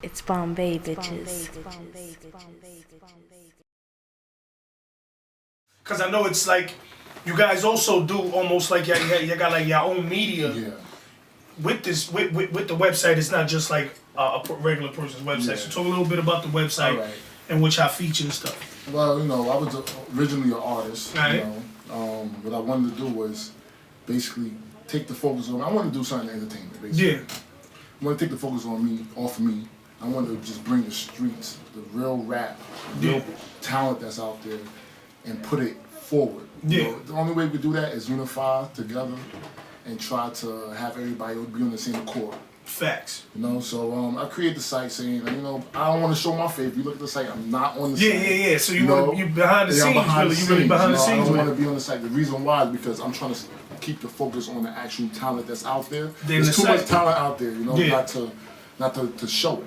It's Bombay, bitches. Cause I know it's like you guys also do almost like you got like your own media. Yeah. With this with the website, it's not just like regular person's website. Yeah. So talk a little bit about the website All right. and which I feature and stuff. Well, I was originally an artist. Right. What I wanted to do was basically take the focus on. I wanted to do something entertainment. Basically. Yeah. I want to take the focus off of me. I want to just bring the streets, the real rap, real talent that's out there, and put it forward. Yeah. The only way we could do that is unify together and try to have everybody be on the same accord. Facts. So I created the site saying, I don't want to show my face. If you look at the site, I'm not on the site. Yeah. So you behind the scenes, you really behind the scenes. I don't want to be on the site. The reason why is because I'm trying to keep the focus on the actual talent that's out there. There's too much talent out there, not to show it.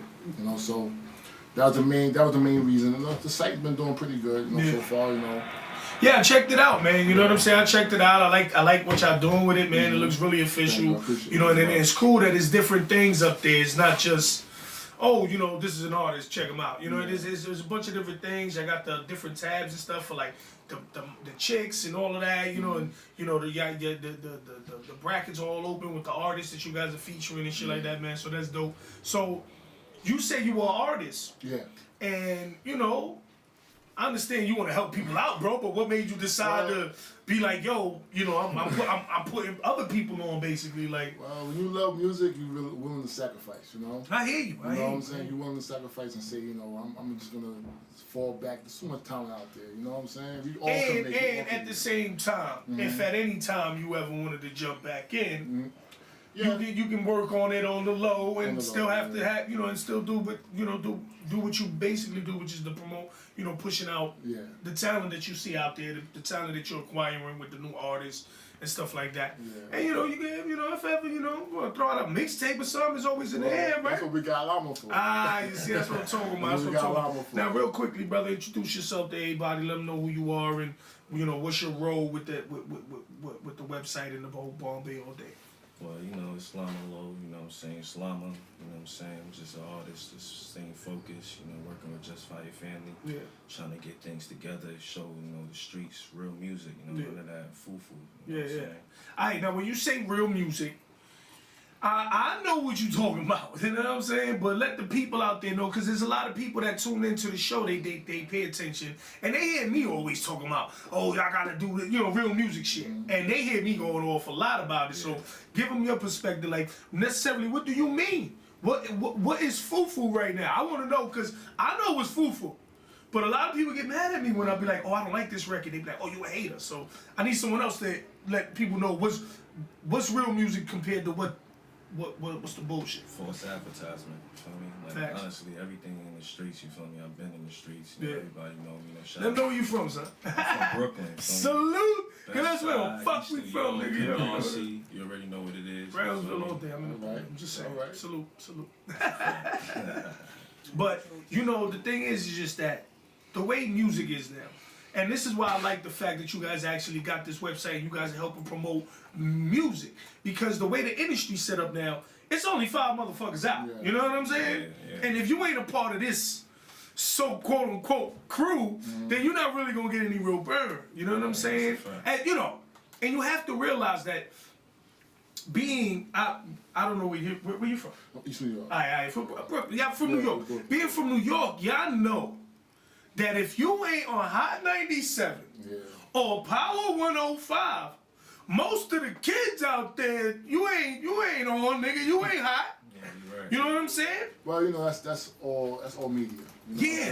So that was the main reason. And the site's been doing pretty good, so far. Yeah, I checked it out, man. You know what I'm saying? I checked it out. I like what y'all doing with it, man. It looks really official. And it's cool that it's different things up there. It's not just, this is an artist, check him out. There's a bunch of different things. I got the different tabs and stuff for like the chicks and all of that. And the brackets all open with the artists that you guys are featuring and shit like that, man. So that's dope. So you say you were an artist. Yeah. And I understand you want to help people out, bro, but what made you decide to be like, yo, I'm putting other people on, basically, like. Well, when you love music, you're really willing to sacrifice, I hear you. You know what I'm saying? You're willing to sacrifice and say, I'm just gonna fall back. There's so much talent out there. You know what I'm saying? We all can make it. And at the same time, if at any time you ever wanted to jump back in. Yeah. You can work on it on the low and still have to have and still do what you basically do, which is to promote pushing out the talent that you see out there, the talent that you're acquiring with the new artists and stuff like that. Yeah. And you can if ever want to throw out a mixtape or something, it's always in the air, right? That's what we got Lamaloe for. You see, that's what I'm talking about. Now, real quickly, brother, introduce yourself to everybody. Let them know who you are and what's your role with the website and the whole Bombay all day. Well, it's Lamaloe, it's Lama, I'm just an artist, just staying focused, working with Justfirefam, trying to get things together, show, the streets, real music, none of that foo-foo. Alright, now when you say real music, I know what you're talking about, you know what I'm saying? But let the people out there know, because there's a lot of people that tune into the show, they pay attention, and they hear me always talking about, y'all gotta do real music shit. And they hear me going off a lot about it, so give them your perspective, like, necessarily, what do you mean? What is foo-foo right now? I want to know, because I know it's foo-foo. But a lot of people get mad at me when I be like, I don't like this record. They be like, you a hater. So I need someone else to let people know what's real music compared to what's the bullshit? False advertisement, you feel me? Like, Facts. Honestly, everything in the streets, you feel me? I've been in the streets, everybody know me, Let them know where you from, son. I'm from Brooklyn. Salute! Cause that's where the fuck we from, nigga. You already know what it is. Brownsville all day. I'm just saying. All right. Salute. But, the thing is just that the way music is now, and this is why I like the fact that you guys actually got this website and you guys are helping promote music. Because the way the industry's set up now, it's only 5 motherfuckers out. Yeah. You know what I'm saying? Yeah. And if you ain't a part of this quote unquote crew, then you're not really gonna get any real burn. You know what I'm saying? And and you have to realize that being I don't know where you from. East New York. Alright, from Brooklyn. Yeah, I'm from New York. Being from New York, y'all know that if you ain't on Hot 97 or Power 105, most of the kids out there, you ain't on, nigga. You ain't hot. Yeah, you're right. You know what I'm saying? Well, that's all media.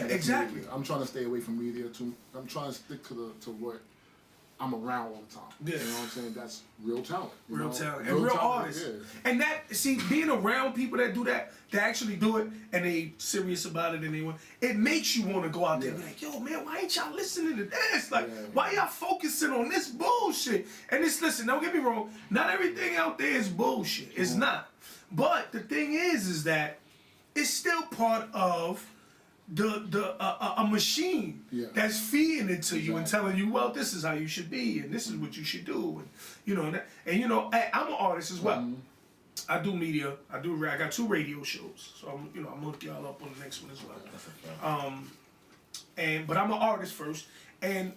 Exactly. Media. I'm trying to stay away from media too. I'm trying to stick to what I'm around all the time. Yeah. You know what I'm saying? That's real talent. Real talent. And real artists. And being around people that do that, they actually do it, and they serious about it, and it makes you want to go out there and be like, yo, man, why ain't y'all listening to this? Like, why y'all focusing on this bullshit? And listen, don't get me wrong, not everything out there is bullshit. It's not. But the thing is that it's still part of a machine that's feeding it to you and telling you, well, this is how you should be and this is what you should do, and I'm an artist as well. I do media. I got 2 radio shows, so I'm gonna hook y'all up on the next one as well. But I'm an artist first, and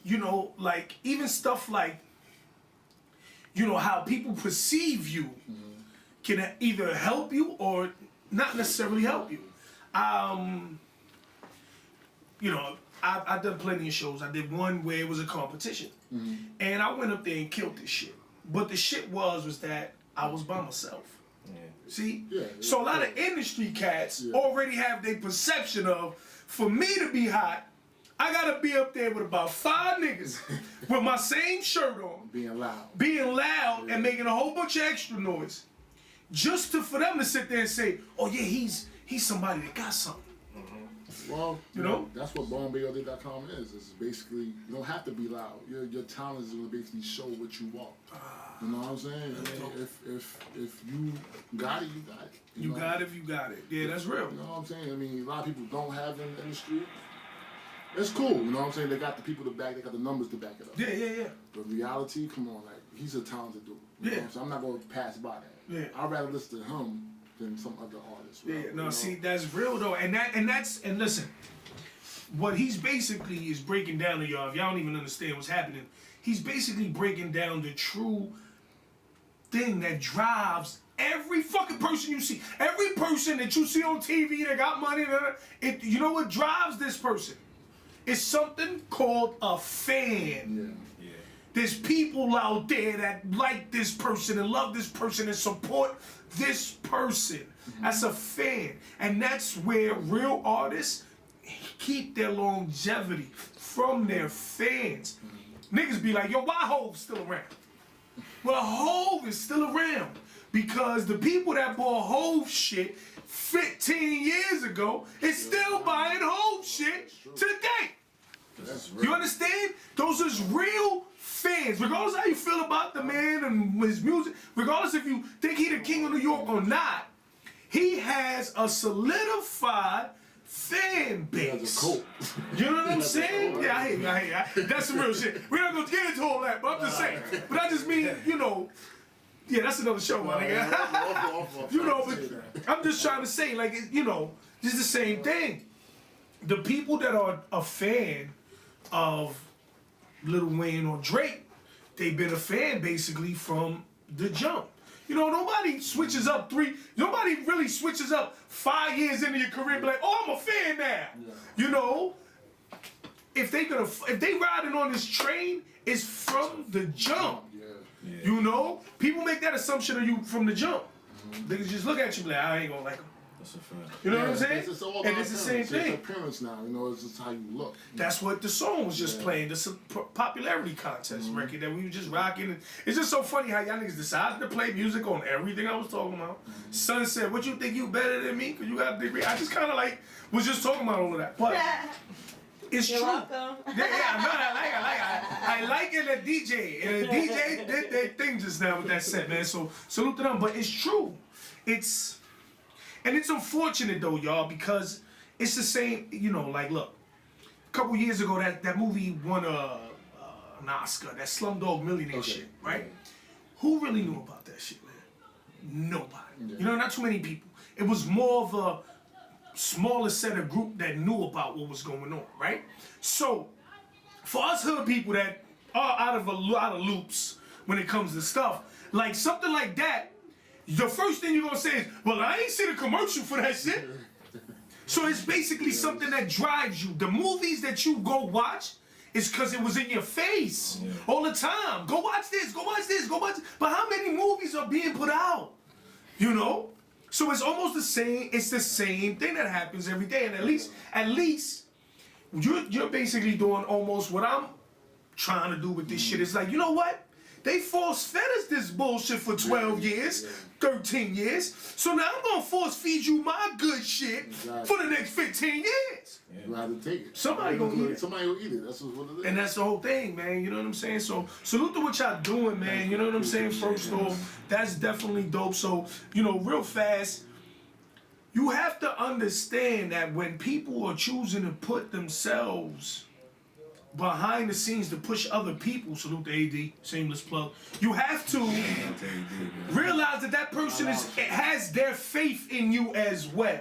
like even stuff like how people perceive you can either help you or not necessarily help you. I've done plenty of shows. I did one where it was a competition, and I went up there and killed this shit. But the shit was that I was by myself. Yeah. See? Yeah, so a lot of industry cats already have their perception of, for me to be hot, I gotta be up there with about 5 niggas with my same shirt on. Being loud and making a whole bunch of extra noise. Just for them to sit there and say, oh yeah, he's somebody that got something. Well, that's what bombay.com is. It's basically, you don't have to be loud. Your talent is going to basically show what you want. You know what I'm saying? I mean, if you got it, you got it. You got it if you got it. Yeah, that's real. You know what I'm saying? I mean, a lot of people don't have it in the industry. It's cool, you know what I'm saying? They got the people to back, they got the numbers to back it up. Yeah. But reality, come on, like, he's a talented dude. You know what I'm saying? I'm not going to pass by that. Yeah. I'd rather listen to him than some other artists. Right? Yeah, see, that's real though, and listen, what he's basically is breaking down to y'all. If y'all don't even understand what's happening, he's basically breaking down the true thing that drives every fucking person you see, every person that you see on TV that got money. You know what drives this person? It's something called a fan. Yeah. There's people out there that like this person and love this person and support this person. That's a fan. And that's where real artists keep their longevity from their fans. Niggas be like, yo, why Hov still around? Well, Hov is still around because the people that bought Hov shit 15 years ago is still buying Hov shit today. You understand? Those is real fans. Regardless how you feel about the man and his music, regardless if you think he the king of New York or not, he has a solidified fan base. You know what I'm saying? Yeah, I hear you. That's some real shit. We're not gonna get into all that, but I'm just saying. But I just mean, yeah, that's another show, my nigga. But I'm just trying to say, like, it's the same thing. The people that are a fan of Lil Wayne or Drake, they've been a fan basically from the jump. Nobody switches up nobody really switches up 5 years into your career and be like, oh, I'm a fan now. Yeah. If they riding on this train, it's from the jump. Yeah. People make that assumption of you from the jump. They can just look at you like, I ain't gonna like him. That's a fact. You know what I'm saying? It's all and it's the same thing. It's appearance now. It's just how you look. That's what the song was just playing. This popularity contest record that we were just rocking. It's just so funny how y'all niggas decided to play music on everything I was talking about. Son said, "What you think you better than me? Cause you got a degree." I just kind of was just talking about all of that, but it's You're true. welcome. I like it. The DJ and the DJ did their thing just now with that set, man. So salute to them. But it's true. And it's unfortunate though, y'all, because it's the same. Look, a couple years ago that movie won an Oscar. That Slumdog Millionaire shit, right? Who really knew about that shit, man? Nobody. Yeah. Not too many people. It was more of a smaller set of group that knew about what was going on, right? So, for us hood people that are out of a lot of loops when it comes to stuff, like something like that, the first thing you're gonna say is, well, I ain't seen a commercial for that shit. So it's basically something that drives you. The movies that you go watch is because it was in your face all the time. Go watch this, go watch this, go watch this. But how many movies are being put out? So it's almost the same. It's the same thing that happens every day. And at least, you're basically doing almost what I'm trying to do with this shit. It's like, you know what? They force fed us this bullshit for 12 years, 13 years. So now I'm gonna force feed you my good shit for the next 15 years. You have to take it. Somebody gonna eat it. Somebody will eat it. That's what it is. And that's the whole thing, man. You know what I'm saying? So salute to what y'all doing, man. You know what I'm saying? First off, that's definitely dope. So, real fast, you have to understand that when people are choosing to put themselves behind the scenes to push other people. Salute the AD, shameless plug. You have to realize that person has their faith in you as well.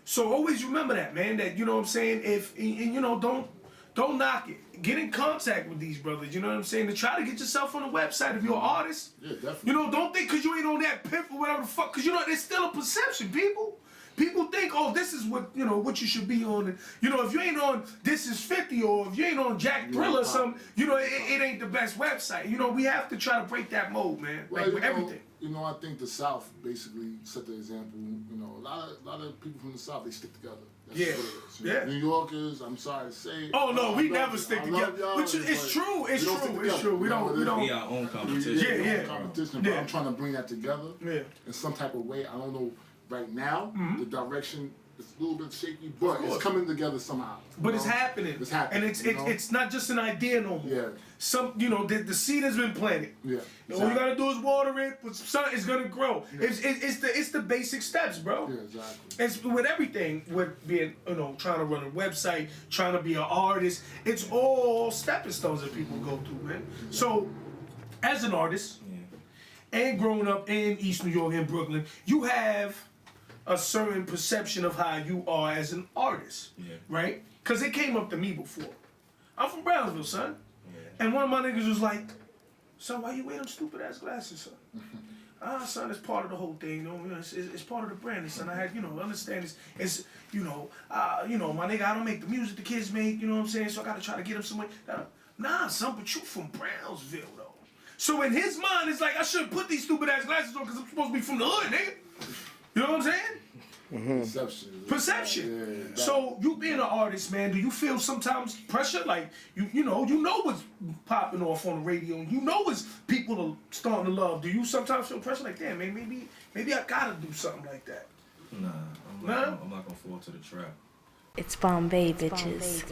So always remember that, man. That, you know what I'm saying. If and, you know, don't knock it. Get in contact with these brothers. You know what I'm saying. To try to get yourself on the website if you're an artist. Yeah, definitely. You know, don't think because you ain't on that pimp or whatever the fuck. Because you know, there's still a perception, people. People think, oh, this is what, you know, what you should be on. And, you know, if you ain't on This Is 50 or if you ain't on Jack Thriller or something, you know, it ain't the best website. You know, we have to try to break that mold, man. Well, like with everything. You know, I think the South basically set the example. You know, a lot of people from the South, they stick together. That's Yeah. what it is. You know, New Yorkers, I'm sorry to say. Oh no, we never you. stick I together. love y'all, Which it's true. It's true. It's true. We don't. Be our own competition. Yeah. Competition, but I'm trying to bring that together. Yeah. In some type of way. I don't know right now. The direction is a little bit shaky, but it's coming together somehow. But it's happening. It's happening. And it's not just an idea no more. Yeah. You know, the seed has been planted. Yeah. All you gotta do is water it, but it's gonna grow. Yeah. It's the basic steps, bro. Yeah, exactly. It's with everything, with being, you know, trying to run a website, trying to be an artist. It's all stepping stones that people go through, man. So, as an artist, and growing up in East New York and Brooklyn, you have a certain perception of how you are as an artist, right? Because it came up to me before. I'm from Brownsville, son. And one of my niggas was like, son, why you wear them stupid ass glasses, son? Son, it's part of the whole thing, you know. It's part of the brand, son. I had, you know, understand it's you know, my nigga, I don't make the music the kids make, you know what I'm saying? So I gotta try to get them somewhere. Nah, son, but you from Brownsville, though. So in his mind, it's like, I shouldn't put these stupid ass glasses on because I'm supposed to be from the hood, nigga. You know what I'm saying? Perception. Yeah, so you being an artist, man, do you feel sometimes pressure? Like you know what's popping off on the radio, and you know what's people are starting to love. Do you sometimes feel pressure like, damn, man, maybe I gotta do something like that? Nah, I'm not gonna fall to the trap. It's Bombay, bitches.